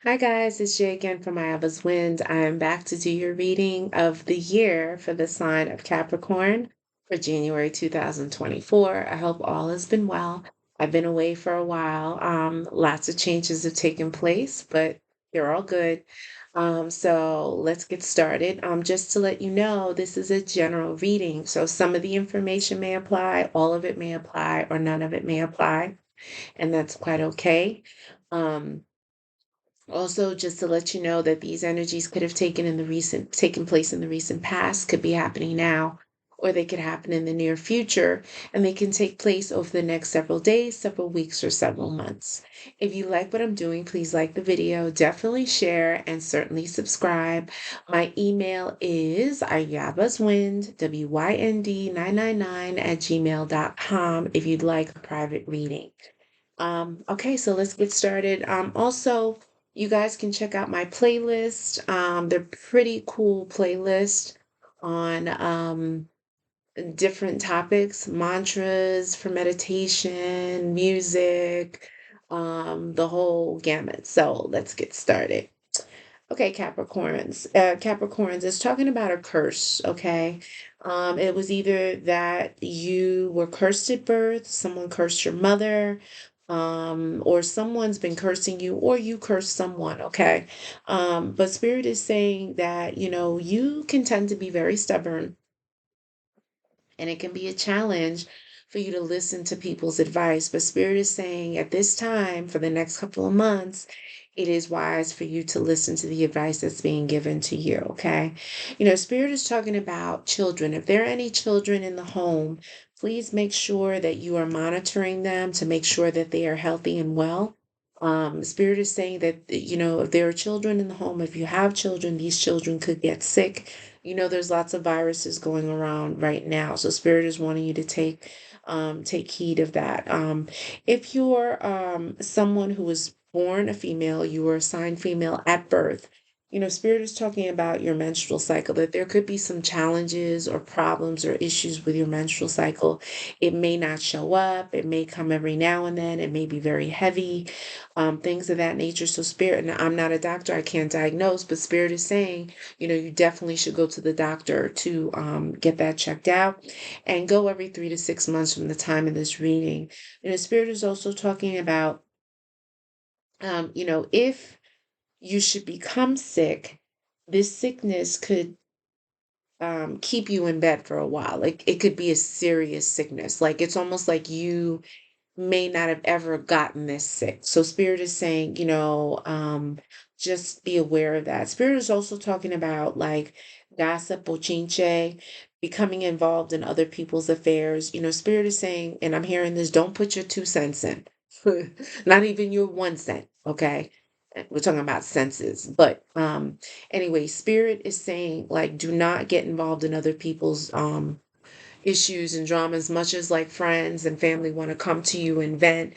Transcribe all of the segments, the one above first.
Hi guys, it's Jay again from My Abba's Wind. I am back to do your reading of the year for the sign of Capricorn for January 2024. I hope all has been well. I've been away for a while. Lots of changes have taken place, but they're all good. So let's get started. Just to let you know, this is a general reading. So some of the information may apply, all of it may apply, or none of it may apply, and that's quite okay. Um, Also, just to let you know that these energies could have taken place in the recent past, could be happening now, or they could happen in the near future, and they can take place over the next several days, several weeks, or several months. If you like what I'm doing, please like the video, definitely share, and certainly subscribe. My email is ayabaswind, WYND 999 at gmail.com if you'd like a private reading. Okay, so let's get started. Also, you guys can check out my playlist. They're pretty cool playlist on different topics, mantras for meditation, music, the whole gamut. So let's get started. Okay, Capricorns. Capricorns is talking about a curse, okay? It was either that you were cursed at birth, someone cursed your mother, or someone's been cursing you, or you cursed someone, okay? But Spirit is saying that, you can tend to be very stubborn, and it can be a challenge for you to listen to people's advice. But Spirit is saying at this time, for the next couple of months, it is wise for you to listen to the advice that's being given to you. Okay. Spirit is talking about children. If there are any children in the home, please make sure that you are monitoring them to make sure that they are healthy and well. Spirit is saying that, if there are children in the home, if you have children, these children could get sick. There's lots of viruses going around right now. So Spirit is wanting you to take heed of that. If you're someone who was born a female, you were assigned female at birth. Spirit is talking about your menstrual cycle, that there could be some challenges or problems or issues with your menstrual cycle. It may not show up, it may come every now and then, it may be very heavy, things of that nature. So, Spirit, and I'm not a doctor, I can't diagnose, but Spirit is saying, you definitely should go to the doctor to get that checked out and go every 3 to 6 months from the time of this reading. Spirit is also talking about, if you should become sick, this sickness could keep you in bed for a while. Like it could be a serious sickness. Like it's almost like you may not have ever gotten this sick. So Spirit is saying, just be aware of that. Spirit is also talking about like gossip, bochinche, becoming involved in other people's affairs. Spirit is saying, and I'm hearing this, don't put your 2 cents in. Not even your 1 cent, okay? We're talking about senses. But anyway, Spirit is saying like do not get involved in other people's issues and dramas, much as like friends and family want to come to you and vent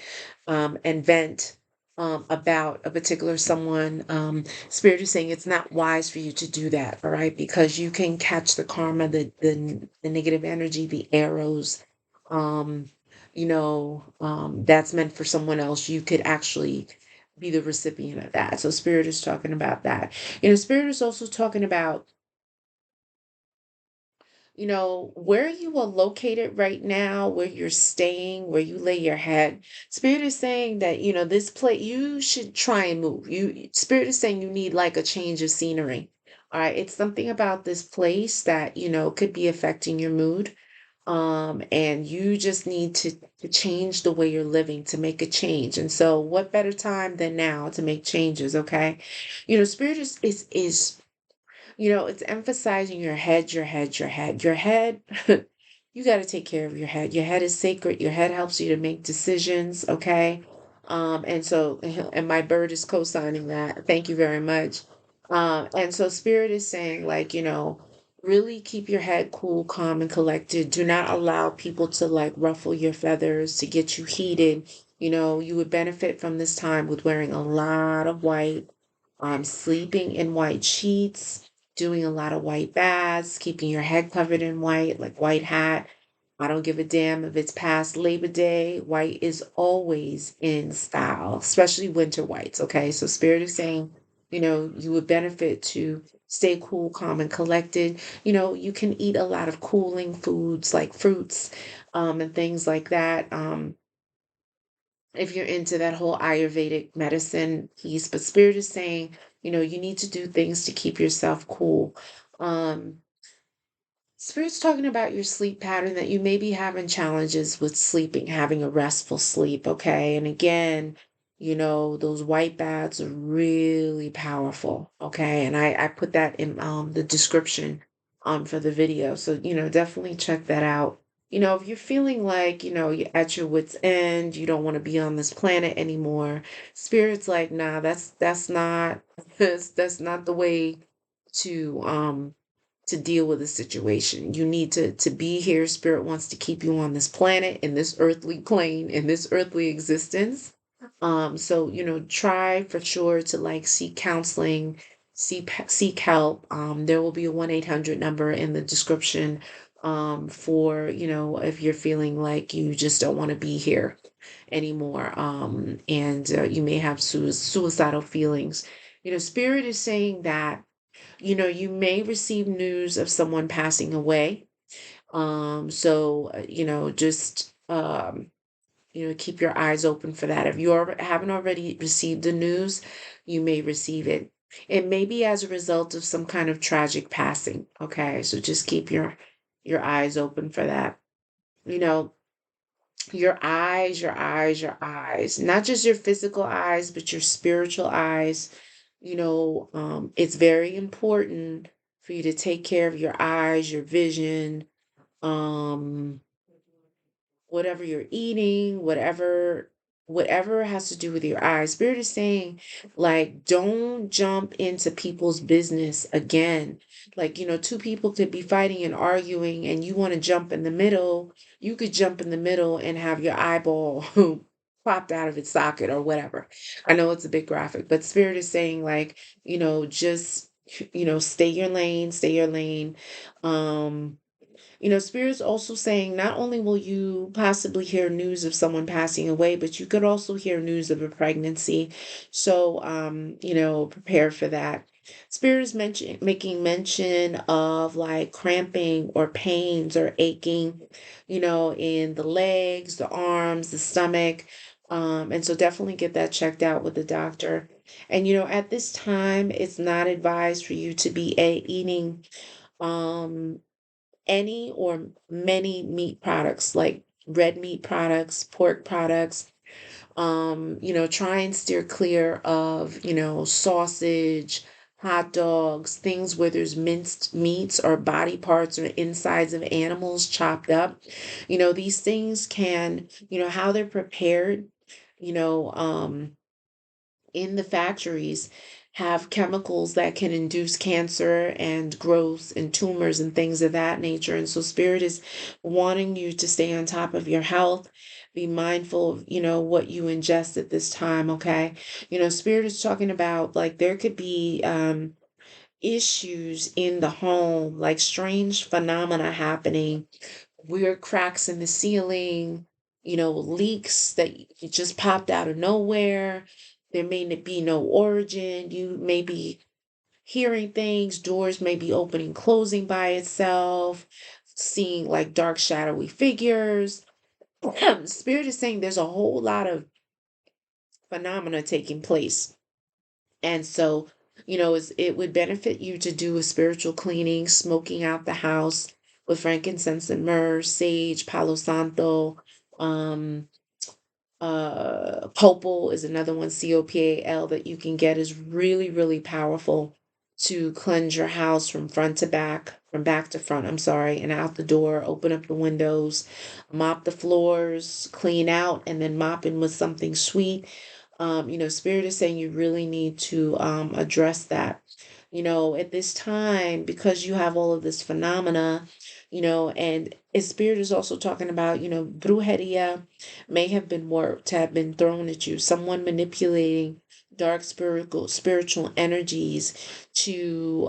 about a particular someone. Spirit is saying it's not wise for you to do that, all right? Because you can catch the karma, the negative energy, the arrows, um, that's meant for someone else. You could actually be the recipient of that. So Spirit is talking about that. Spirit is also talking about where you are located right now, where you're staying, where you lay your head. Spirit is saying that, this place, you should try and move. Spirit is saying you need like a change of scenery. All right. It's something about this place that, could be affecting your mood. And you just need to change the way you're living to make a change. And so what better time than now to make changes, okay? Spirit is it's emphasizing your head, your head, your head. Your head, you got to take care of your head. Your head is sacred. Your head helps you to make decisions, okay? And so, and my bird is co-signing that. Thank you very much. And so Spirit is saying, like, really keep your head cool, calm, and collected. Do not allow people to like ruffle your feathers, to get you heated. You would benefit from this time with wearing a lot of white, sleeping in white sheets, doing a lot of white baths, keeping your head covered in white, like white hat. I don't give a damn if it's past Labor Day. White is always in style, especially winter whites. Okay. So Spirit is saying, you would benefit to stay cool, calm, and collected. You can eat a lot of cooling foods like fruits, and things like that. If you're into that whole Ayurvedic medicine piece, but Spirit is saying, you need to do things to keep yourself cool. Um, Spirit's talking about your sleep pattern, that you may be having challenges with sleeping, having a restful sleep, okay? And again, those white baths are really powerful, okay? And I put that in the description for the video. So, definitely check that out. If you're feeling like, you're at your wit's end, you don't want to be on this planet anymore, Spirit's like, nah, that's not that's not the way to deal with the situation. You need to be here. Spirit wants to keep you on this planet, in this earthly plane, in this earthly existence. So try for sure to like seek counseling, seek help. There will be a 1-800 number in the description for if you're feeling like you just don't want to be here anymore, and you may have suicidal feelings. Spirit is saying that you may receive news of someone passing away. So, just, keep your eyes open for that. If you haven't already received the news, you may receive it. It may be as a result of some kind of tragic passing. Okay. So just keep your eyes open for that. You know, your eyes, not just your physical eyes, but your spiritual eyes. It's very important for you to take care of your eyes, your vision, um, whatever you're eating, whatever has to do with your eyes. Spirit is saying, like, don't jump into people's business again. Like, two people could be fighting and arguing, and you want to jump in the middle. You could jump in the middle and have your eyeball popped out of its socket or whatever. I know it's a bit graphic, but Spirit is saying, like, just stay your lane, stay your lane. um Spirit's also saying not only will you possibly hear news of someone passing away, but you could also hear news of a pregnancy. So, prepare for that. Spirit is making mention of like cramping or pains or aching, in the legs, the arms, the stomach. And so definitely get that checked out with the doctor. And, at this time, it's not advised for you to be eating um any or many meat products, like red meat products, pork products. Try and steer clear of, sausage, hot dogs, things where there's minced meats or body parts or insides of animals chopped up. These things can, how they're prepared, you know, um, in the factories have chemicals that can induce cancer and growth and tumors and things of that nature. And so Spirit is wanting you to stay on top of your health. Be mindful of, what you ingest at this time, okay? Spirit is talking about like there could be issues in the home, like strange phenomena happening, weird cracks in the ceiling, leaks that just popped out of nowhere. There may be no origin. You may be hearing things, doors may be opening, closing by itself, seeing like dark, shadowy figures. Spirit is saying there's a whole lot of phenomena taking place. And so, it would benefit you to do a spiritual cleaning, smoking out the house with frankincense and myrrh, sage, palo santo. Um, Copal is another one, Copal, that you can get, is really, really powerful to cleanse your house from front to back, from back to front, I'm sorry, and out the door, open up the windows, mop the floors, clean out, and then mop in with something sweet. Spirit is saying you really need to address that. At this time, because you have all of this phenomena, and Spirit is also talking about, brujeria may have been worked, have been thrown at you, someone manipulating dark spiritual energies to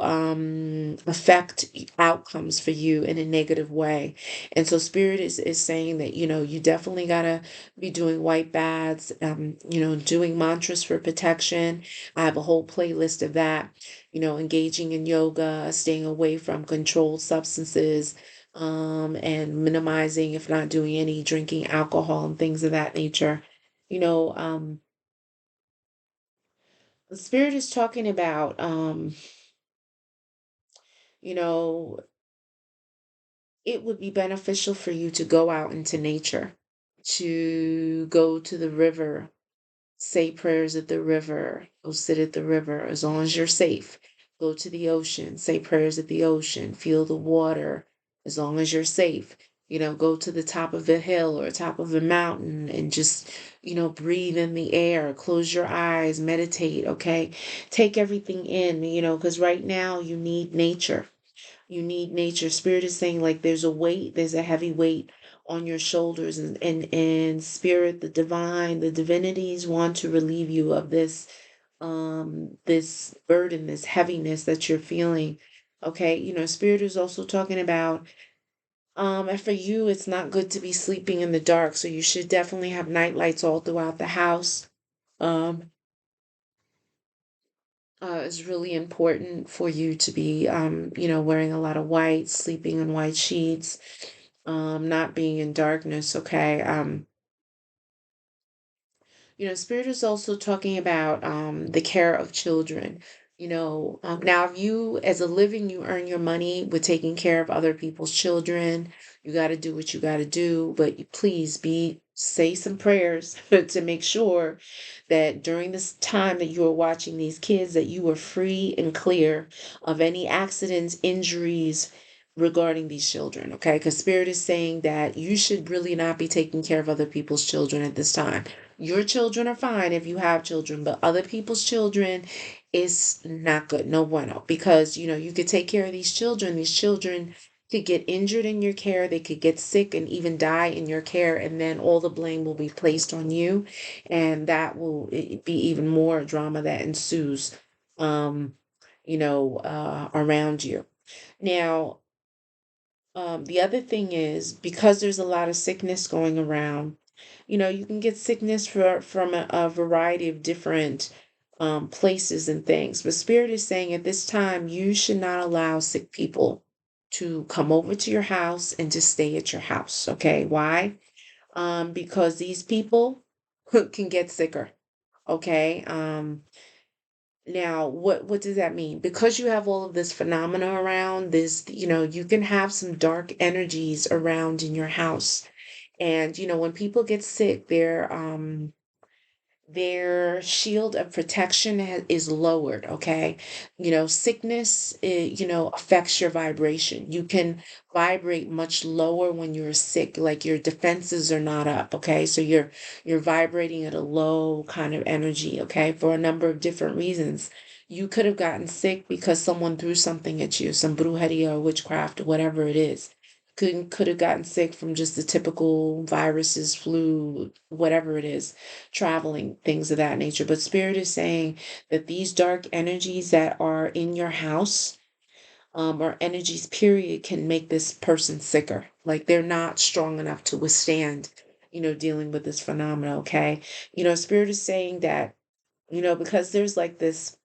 affect outcomes for you in a negative way. And so spirit is saying that, you definitely gotta be doing white baths, doing mantras for protection. I have a whole playlist of that, engaging in yoga, staying away from controlled substances, and minimizing, if not doing any, drinking alcohol and things of that nature. You know, the spirit is talking about, you know, it would be beneficial for you to go out into nature, to go to the river, say prayers at the river, go sit at the river as long as you're safe. Go to the ocean, say prayers at the ocean, feel the water as long as you're safe. Go to the top of a hill or top of a mountain and just, breathe in the air, close your eyes, meditate, okay? Take everything in, because right now you need nature. You need nature. Spirit is saying like there's a weight, there's a heavy weight on your shoulders, and spirit, the divine, the divinities want to relieve you of this burden, this heaviness that you're feeling. Okay, spirit is also talking about, and for you it's not good to be sleeping in the dark, so you should definitely have night lights all throughout the house. um it's really important for you to be, wearing a lot of white, sleeping in white sheets, not being in darkness, okay? Spirit is also talking about the care of children. Now, if you, as a living, you earn your money with taking care of other people's children, you got to do what you got to do. But please say some prayers to make sure that during this time that you are watching these kids, that you are free and clear of any accidents, injuries regarding these children, okay? Because Spirit is saying that you should really not be taking care of other people's children at this time. Your children are fine if you have children, but other people's children is not good. No bueno. Because, you could take care of these children. These children could get injured in your care. They could get sick and even die in your care. And then all the blame will be placed on you. And that will be even more drama that ensues, around you. Now, the other thing is, because there's a lot of sickness going around, you can get sickness from a variety of different places and things. But Spirit is saying at this time, you should not allow sick people to come over to your house and to stay at your house. Okay, why? Because these people can get sicker. Okay. Now, what does that mean? Because you have all of this phenomena around this, you can have some dark energies around in your house. And when people get sick, their shield of protection is lowered, okay? Sickness, affects your vibration. You can vibrate much lower when you're sick, like your defenses are not up, okay? So you're vibrating at a low kind of energy, okay? For a number of different reasons. You could have gotten sick because someone threw something at you, some brujeria or witchcraft or whatever it is. Could have gotten sick from just the typical viruses, flu, whatever it is, traveling, things of that nature. But Spirit is saying that these dark energies that are in your house, or energies, period, can make this person sicker. Like they're not strong enough to withstand, dealing with this phenomena, okay? Spirit is saying that, because there's like this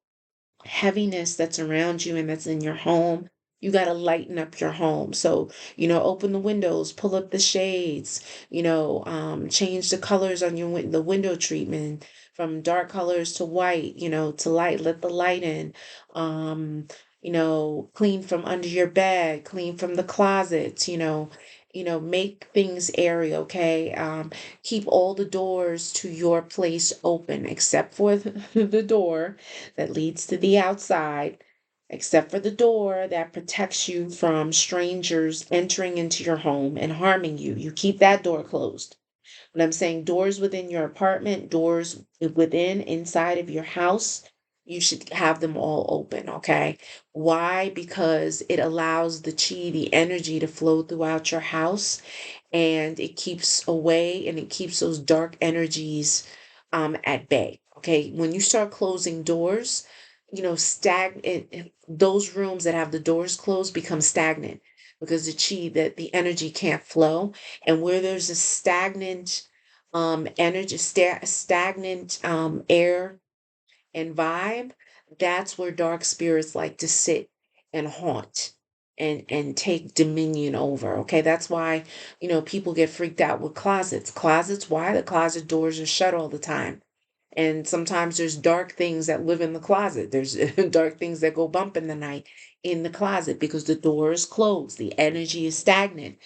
heaviness that's around you and that's in your home, you got to lighten up your home. So, open the windows, pull up the shades, change the colors on the window treatment from dark colors to white, to light, let the light in. Clean from under your bed, clean from the closets, make things airy, okay? Keep all the doors to your place open except for the door that leads to the outside, except for the door that protects you from strangers entering into your home and harming you. You keep that door closed. But I'm saying doors within your apartment, doors inside of your house, you should have them all open, okay? Why? Because it allows the chi, the energy to flow throughout your house, and it keeps away and it keeps those dark energies at bay. Okay, when you start closing doors, those rooms that have the doors closed become stagnant because that the energy can't flow. And where there's a stagnant stagnant air and vibe, that's where dark spirits like to sit and haunt and take dominion over. Okay, that's why people get freaked out with closets. Closets, why? The closet doors are shut all the time. And sometimes there's dark things that live in the closet. There's dark things that go bump in the night in the closet because the door is closed. The energy is stagnant.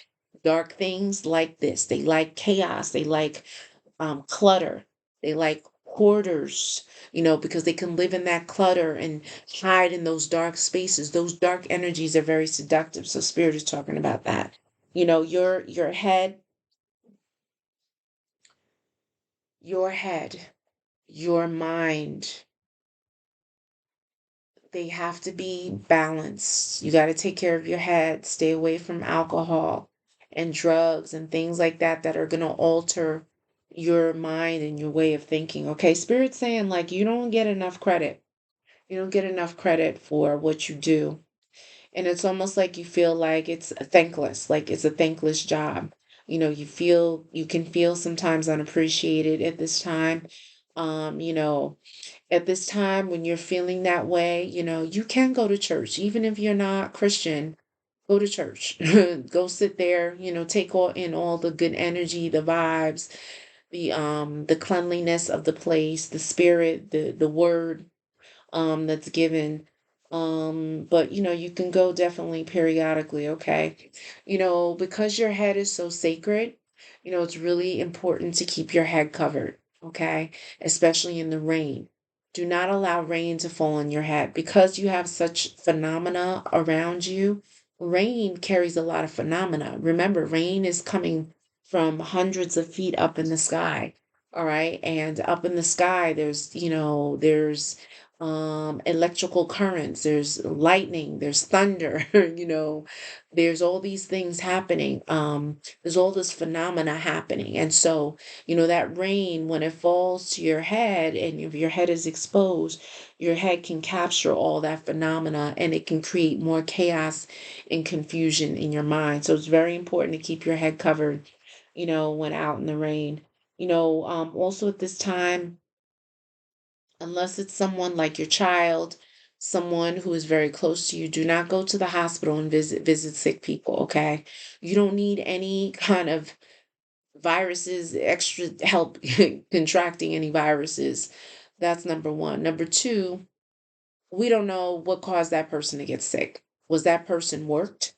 Dark things like this. They like chaos. They like clutter. They like hoarders, because they can live in that clutter and hide in those dark spaces. Those dark energies are very seductive. So Spirit is talking about that. Your head, your head, your mind, they have to be balanced. You got to take care of your head, stay away from alcohol and drugs and things like that that are going to alter your mind and your way of thinking. Okay, Spirit's saying like you don't get enough credit. You don't get enough credit for what you do. And it's almost like you feel like it's thankless, like it's a thankless job. You can feel sometimes unappreciated at this time. You know, at this time when you're feeling that way, you can go to church. Even if you're not Christian, go to church. Go sit there, take all the good energy, the vibes, the cleanliness of the place, the spirit, the word that's given. But you can go definitely periodically, okay? Because your head is so sacred, it's really important to keep your head covered, okay? Especially in the rain. Do not allow rain to fall on your head because you have such phenomena around you. Rain carries a lot of phenomena. Remember, rain is coming from hundreds of feet up in the sky. All right. And up in the sky, there's electrical currents, there's lightning, there's thunder, there's all these things happening. There's all this phenomena happening. And so, that rain, when it falls to your head and if your head is exposed, your head can capture all that phenomena and it can create more chaos and confusion in your mind. So it's very important to keep your head covered, when out in the rain. Also at this time, unless it's someone like your child, someone who is very close to you, do not go to the hospital and visit sick people, okay? You don't need any kind of viruses, extra help contracting any viruses. That's number one. Number two, we don't know what caused that person to get sick. Was that person worked?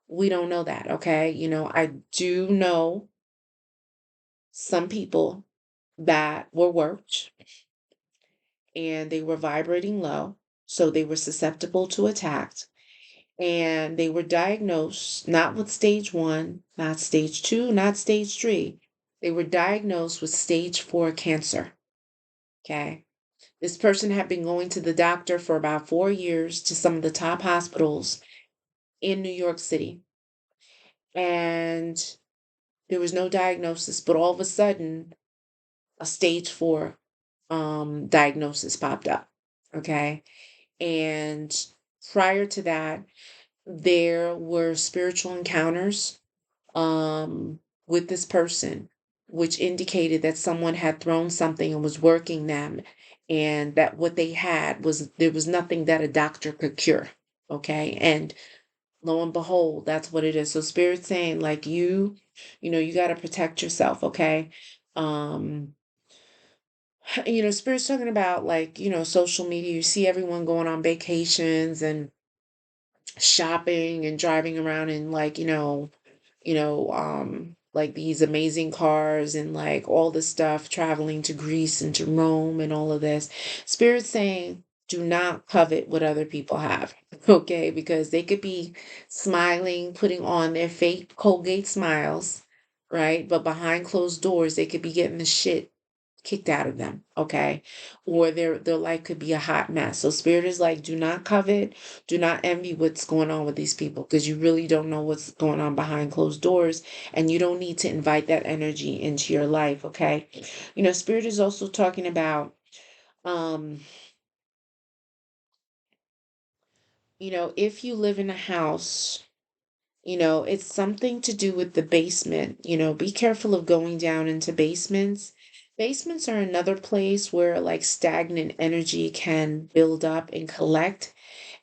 We don't know that, okay? I do know some people that were worked and they were vibrating low, so they were susceptible to attacks. And they were diagnosed not with stage 1, not stage 2, not stage 3. They were diagnosed with stage 4 cancer. Okay. This person had been going to the doctor for about 4 years to some of the top hospitals in New York City. And there was no diagnosis, but all of a sudden, a stage 4 diagnosis popped up. Okay. And prior to that, there were spiritual encounters with this person, which indicated that someone had thrown something and was working them, and that what they had was there was nothing that a doctor could cure. Okay. And lo and behold, that's what it is. So Spirit's saying, like, you got to protect yourself. Okay. Um, Spirit's talking about like, social media. You see everyone going on vacations and shopping and driving around in like, like these amazing cars and like all this stuff, traveling to Greece and to Rome and all of this. Spirit's saying, do not covet what other people have, okay? Because they could be smiling, putting on their fake Colgate smiles, right? But behind closed doors, they could be getting the shit kicked out of them, okay? Or their life could be a hot mess. So Spirit is like, do not covet, do not envy what's going on with these people because you really don't know what's going on behind closed doors and you don't need to invite that energy into your life, okay? Spirit is also talking about Um, if you live in a house, it's something to do with the basement. Be careful of going down into basements. Basements are another place where like stagnant energy can build up and collect.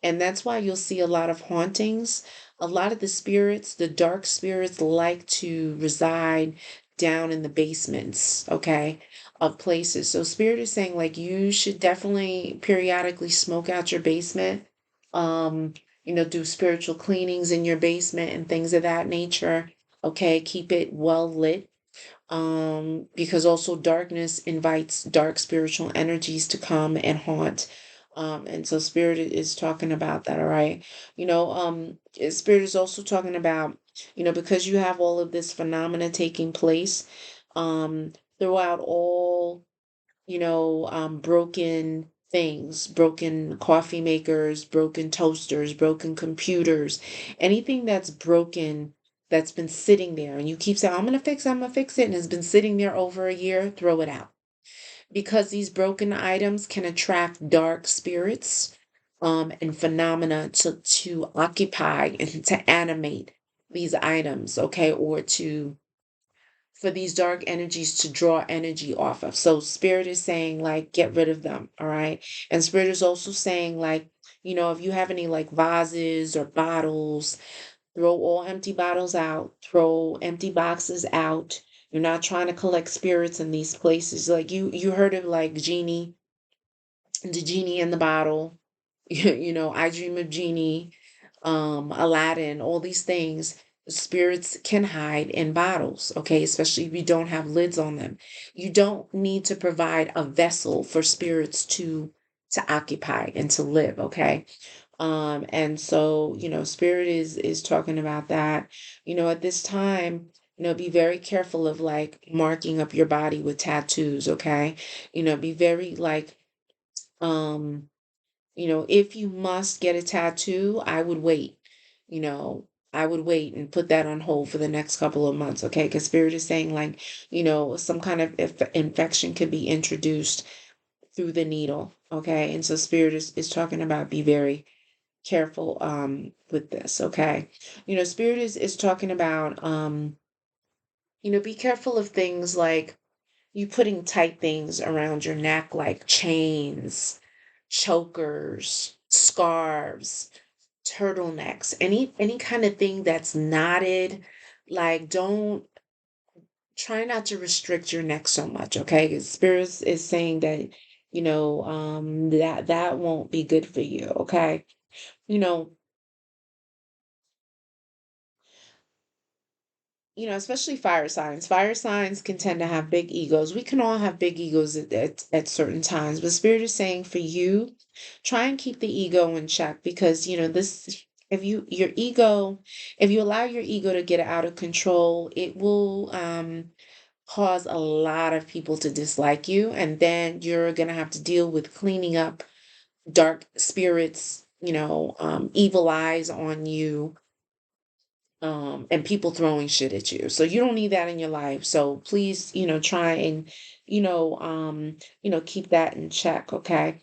And that's why you'll see a lot of hauntings. A lot of the spirits, the dark spirits, like to reside down in the basements, okay, of places. So spirit is saying like you should definitely periodically smoke out your basement. Um, do spiritual cleanings in your basement and things of that nature. Okay, keep it well lit. Because also darkness invites dark spiritual energies to come and haunt. And so spirit is talking about that, all right? Spirit is also talking about, because you have all of this phenomena taking place, throughout all broken things, broken coffee makers, broken toasters, broken computers, anything that's broken that's been sitting there and you keep saying, I'm gonna fix it, and it's been sitting there over a year, throw it out. Because these broken items can attract dark spirits and phenomena to occupy and to animate these items, okay, or to for these dark energies to draw energy off of. So spirit is saying like get rid of them, all right? And spirit is also saying like, if you have any like vases or bottles, throw all empty bottles out, throw empty boxes out. You're not trying to collect spirits in these places. Like you heard of like genie, the genie in the bottle. I Dream of Genie, Aladdin, all these things. Spirits can hide in bottles, okay, especially if you don't have lids on them. You don't need to provide a vessel for spirits to occupy and to live, okay? And so, spirit is talking about that. At this time, be very careful of like marking up your body with tattoos, okay? Be very like um if you must get a tattoo, I would wait. You know, I would wait and put that on hold for the next couple of months, okay? Because Spirit is saying, like, some kind of infection could be introduced through the needle, okay? And so Spirit is talking about be very careful with this, okay? Spirit is talking about be careful of things like you putting tight things around your neck like chains, chokers, scarves, turtlenecks, any kind of thing that's knotted. Like don't try not to restrict your neck so much, okay? 'Cause Spirit is saying that that won't be good for you, okay? You know, especially fire signs. Fire signs can tend to have big egos. We can all have big egos at certain times, but Spirit is saying for you, try and keep the ego in check because, this, if you allow your ego to get out of control, it will cause a lot of people to dislike you. And then you're going to have to deal with cleaning up dark spirits, evil eyes on you, and people throwing shit at you. So you don't need that in your life. So please, try and, keep that in check. Okay.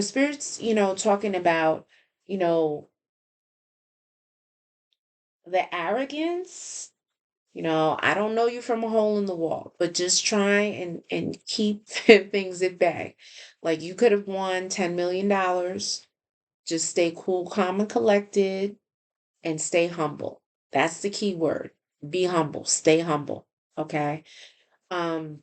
Spirits, talking about, you know, the arrogance, I don't know you from a hole in the wall, but just try and keep things at bay. Like you could have won $10 million. Just stay cool, calm, and collected and stay humble. That's the key word. Be humble, stay humble. Okay. Um,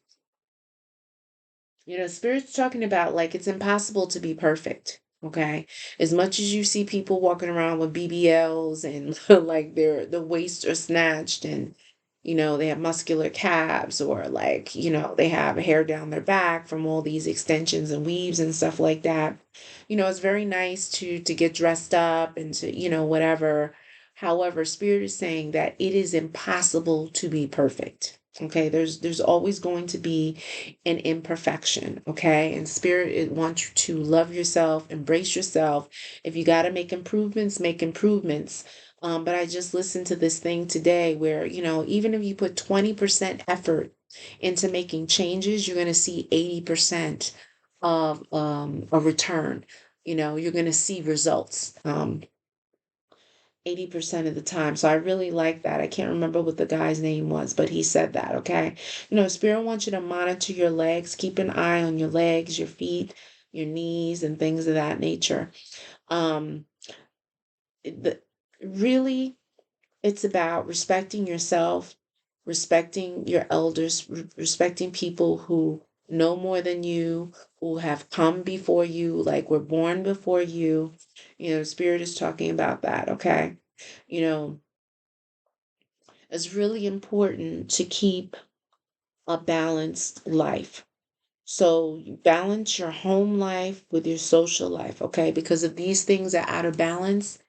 Spirit's talking about like it's impossible to be perfect. Okay. As much as you see people walking around with BBLs and like the waists are snatched and they have muscular calves or like, they have hair down their back from all these extensions and weaves and stuff like that. It's very nice to get dressed up and to, whatever. However, Spirit is saying that it is impossible to be perfect. Okay, there's always going to be an imperfection, okay? And Spirit it wants you to love yourself, embrace yourself. If you got to make improvements, make improvements. But I just listened to this thing today where, even if you put 20% effort into making changes, you're going to see 80% of a return. You're going to see results 80% of the time. So I really like that. I can't remember what the guy's name was, but he said that, okay? Spirit wants you to monitor your legs, keep an eye on your legs, your feet, your knees, and things of that nature. Um, the, really, it's about respecting yourself, respecting your elders, respecting people who know more than you, who have come before you, like were born before you. Spirit is talking about that, okay? You know, it's really important to keep a balanced life. So you balance your home life with your social life, okay? Because if these things are out of balance,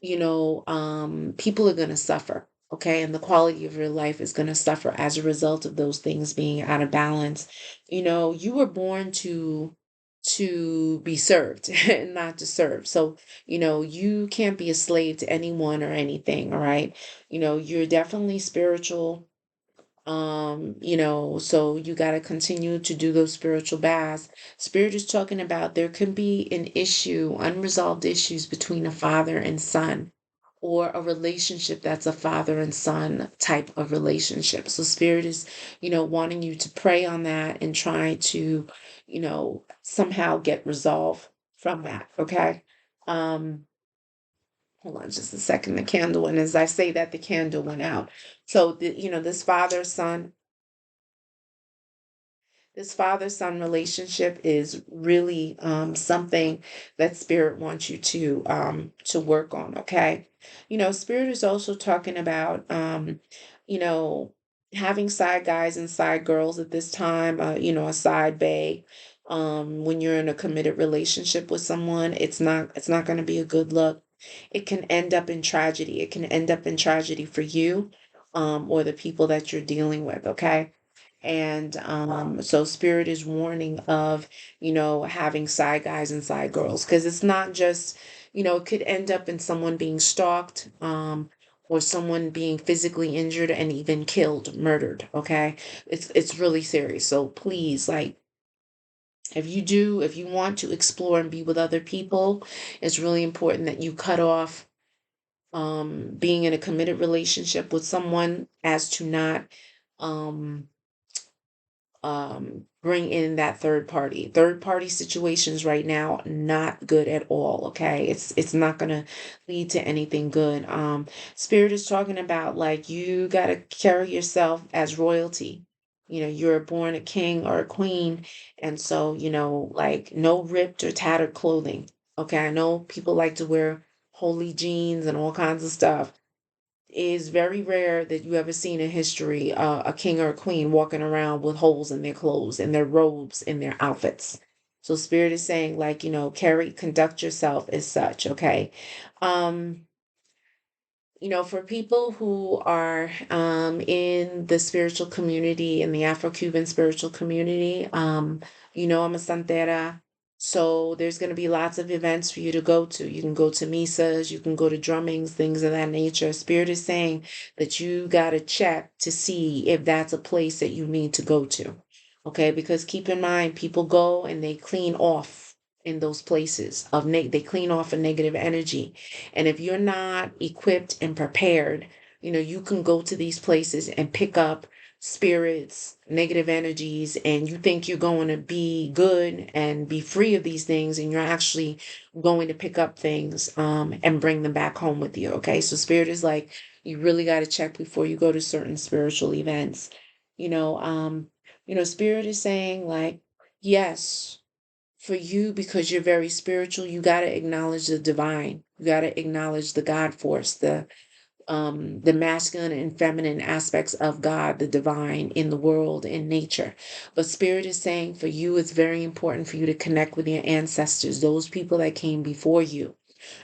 people are going to suffer, okay? And the quality of your life is going to suffer as a result of those things being out of balance. You were born to be served and not to serve. So, you can't be a slave to anyone or anything, all right? You're definitely spiritual. So you got to continue to do those spiritual baths. Spirit is talking about there can be an issue, unresolved issues between a father and son, or a relationship that's a father and son type of relationship. So spirit is, wanting you to pray on that and try to, somehow get resolve from that. Okay. Um, Hold on just a second. The candle, and as I say that, the candle went out. So this father-son relationship is really something that spirit wants you to work on. Okay. Spirit is also talking about you know having side guys and side girls at this time, a side bae. When you're in a committed relationship with someone, it's not going to be a good look. It can end up in tragedy. It can end up in tragedy for you, or the people that you're dealing with. Okay. And so spirit is warning of, having side guys and side girls, because it's not just, it could end up in someone being stalked, or someone being physically injured and even killed, murdered. Okay. It's really serious. So please, like, if you want to explore and be with other people, it's really important that you cut off being in a committed relationship with someone, as to not um bring in that third party situations right now, not good at all. Okay, it's not gonna lead to anything good. Spirit is talking about, like, you got to carry yourself as royalty. You're born a king or a queen, and so, like, no ripped or tattered clothing. Okay, I know people like to wear holy jeans and all kinds of stuff. Is very rare that you ever seen in history a king or a queen walking around with holes in their clothes, in their robes, in their outfits. So spirit is saying, like, conduct yourself as such. Okay. um for people who are in the spiritual community, in the Afro-Cuban spiritual community, I'm a santera. So there's going to be lots of events for you to go to. You can go to misas, you can go to drummings, things of that nature. Spirit is saying that you got to check to see if that's a place that you need to go to. Okay, because keep in mind, people go and they clean off in those places they clean off a negative energy. And if you're not equipped and prepared, you can go to these places and pick up spirits, negative energies, and you think you're going to be good and be free of these things, and you're actually going to pick up things and bring them back home with you. Okay, so spirit is like, you really got to check before you go to certain spiritual events. You know, um, Spirit is saying, like, yes, for you, because you're very spiritual, you got to acknowledge the divine. You got to acknowledge the God force, the masculine and feminine aspects of God, the divine in the world, in nature. But spirit is saying, for you, it's very important for you to connect with your ancestors, those people that came before you.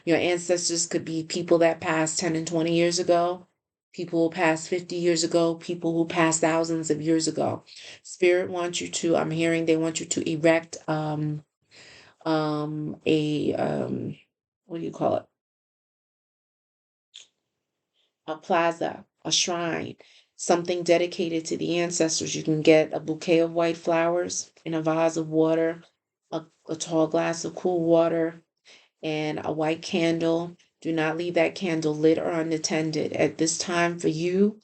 Your ancestors could be people that passed 10 and 20 years ago, people who passed 50 years ago, people who passed thousands of years ago. Spirit wants you to, I'm hearing they want you to erect a what do you call it, a plaza, a shrine, something dedicated to the ancestors. You can get a bouquet of white flowers in a vase of water, a tall glass of cool water, and a white candle. Do not leave that candle lit or unattended. At this time for you,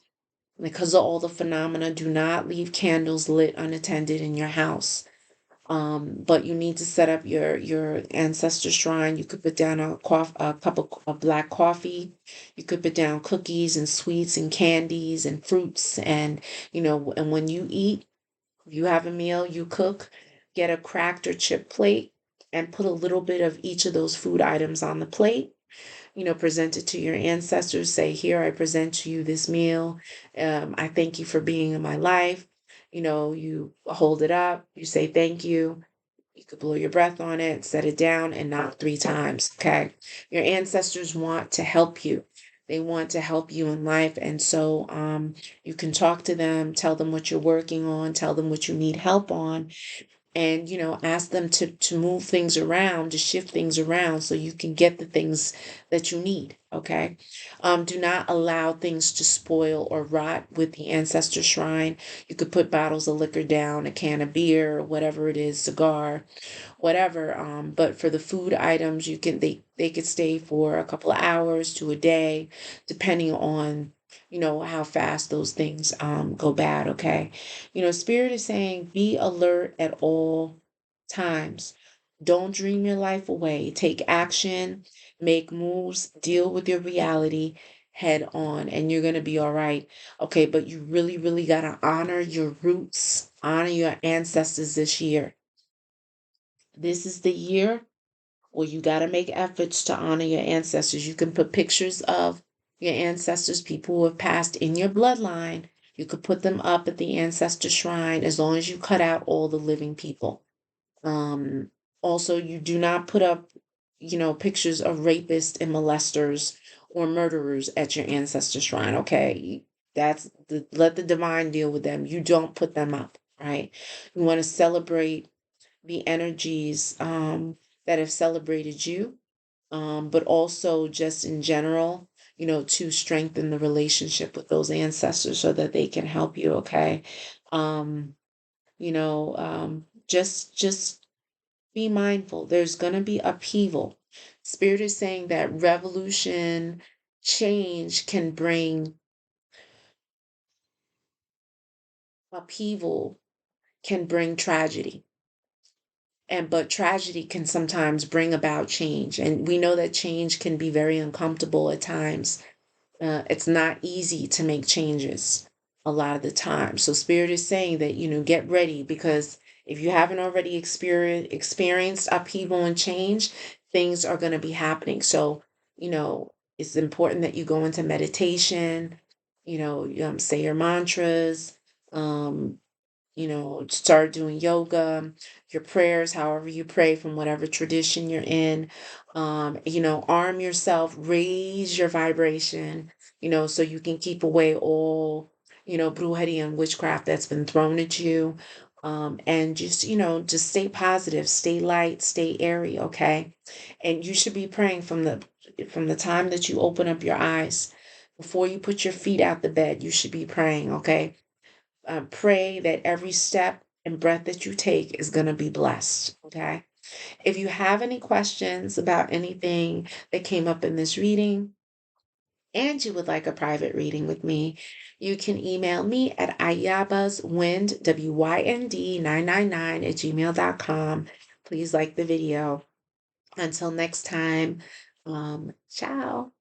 because of all the phenomena, do not leave candles lit unattended in your house. But you need to set up your ancestor shrine. You could put down a cup of black coffee. You could put down cookies and sweets and candies and fruits, and and when you eat, you have a meal, you cook, get a cracked or chip plate and put a little bit of each of those food items on the plate. Present it to your ancestors. Say, here, I present to you this meal. I thank you for being in my life. You hold it up, you say thank you. You could blow your breath on it, set it down, and knock 3 times. Okay. Your ancestors want to help you. They want to help you in life. And so you can talk to them, tell them what you're working on, tell them what you need help on, and ask them to move things around, to shift things around so you can get the things that you need. Okay. Do not allow things to spoil or rot with the ancestor shrine. You could put bottles of liquor down, a can of beer, whatever it is, cigar, whatever. But for the food items, they could stay for a couple of hours to a day, depending on how fast those things go bad. Okay. Spirit is saying be alert at all times. Don't dream your life away. Take action, make moves, deal with your reality head on, and you're going to be all right. Okay, but you really, really got to honor your roots, honor your ancestors this year. This is the year where you got to make efforts to honor your ancestors. You can put pictures of your ancestors, people who have passed in your bloodline. You could put them up at the ancestor shrine as long as you cut out all the living people. Um, Also, you do not put up, pictures of rapists and molesters or murderers at your ancestor shrine. Okay, let the divine deal with them. You don't put them up, right? You want to celebrate the energies that have celebrated you, but also just in general, to strengthen the relationship with those ancestors so that they can help you. Okay. Um, just be mindful. There's going to be upheaval. Spirit is saying that revolution, change can bring upheaval, can bring tragedy. But tragedy can sometimes bring about change. And we know that change can be very uncomfortable at times. It's not easy to make changes a lot of the time. So Spirit is saying that, get ready, because if you haven't already experienced upheaval and change, things are going to be happening. So, it's important that you go into meditation, say your mantras, um, start doing yoga, your prayers, however you pray from whatever tradition you're in. Arm yourself, raise your vibration, so you can keep away all, brujeria and witchcraft that's been thrown at you. And just stay positive, stay light, stay airy, okay? And you should be praying from the time that you open up your eyes. Before you put your feet out the bed, you should be praying, okay? Pray that every step and breath that you take is going to be blessed. Okay. If you have any questions about anything that came up in this reading and you would like a private reading with me, you can email me at ayabaswind, WYND 999 at gmail.com. Please like the video. Until next time, ciao.